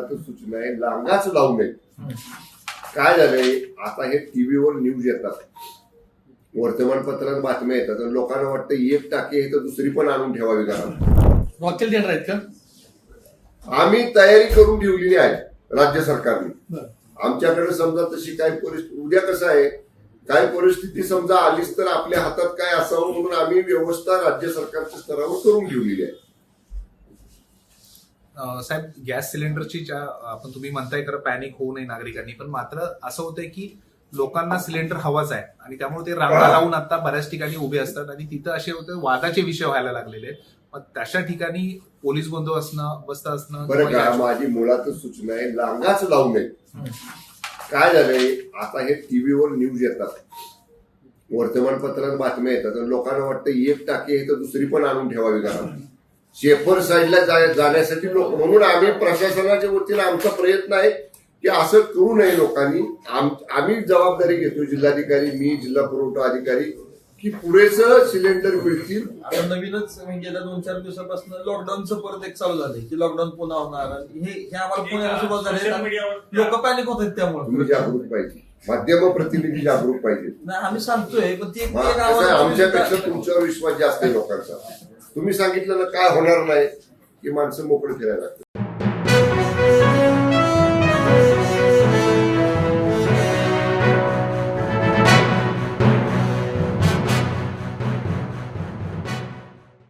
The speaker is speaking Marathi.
मुळातच सूचना आहे, लांगाच लावू नये. काय झालंय आता हे टीव्हीवर न्यूज येतात, वर्तमानपत्रात बातम्या येतात आणि लोकांना वाटतं एक टाकी आहे तर दुसरी पण आणून ठेवावी घरात. रॉकेल देणार आहेत का? आम्ही तयारी करून ठेवलेली आहे राज्य सरकारने. आमच्याकडे समजा तशी काही परिस्थिती, उद्या कसं आहे, काही परिस्थिती समजा आलीच तर आपल्या हातात काय असावं म्हणून आम्ही व्यवस्था राज्य सरकारच्या स्तरावर करून ठेवलेली आहे. साहेब, गॅस सिलेंडरची आपण तुम्ही म्हणताय खरं पॅनिक होऊ नये नागरिकांनी, पण मात्र असं होतंय की लोकांना सिलेंडर हवाच आहे आणि त्यामुळे ते रांगा लावून आता बऱ्याच ठिकाणी उभे असतात आणि तिथं असे होते वादाचे विषय व्हायला लागलेले. मग तशा ठिकाणी पोलीस बंदोबस्त असणं. बरं का, माझी मुळातच सूचना आहे, लांगाच लावू नये. काय झालंय आता हे टीव्हीवर न्यूज येतात, वर्तमानपत्रात बातम्या येतात आणि लोकांना वाटतं एक टाकी आहे तर दुसरी पण आणून ठेवावी घरात. शेफर साईडला जाण्यासाठी लोक, म्हणून आम्ही प्रशासनाच्या वतीने आमचा प्रयत्न आहे की असं करू नये लोकांनी. आम्ही जबाबदारी घेतो, जिल्हाधिकारी, मी, जिल्हा पुरवठा अधिकारी, की पुरेसं सिलेंडर मिळतील. आता नवीनच गेल्या 2-4 दिवसापासून लॉकडाऊनचं परत एक चालू झालंय की लॉकडाऊन पुन्हा होणार. हे आम्हाला पुण्यासोबत झाले, लोक पॅनिक होत आहेत. त्यामुळे तुम्ही जागरूक पाहिजे, माध्यम प्रतिनिधी जागरूक पाहिजे. नाही, आम्ही सांगतोय पण ते आमच्यापेक्षा तुमच्यावर विश्वास जास्त आहे लोकांचा. तुम्ही सांगितलं ना काय होणार नाही की माणसं मोकळे फिरायला लागतात.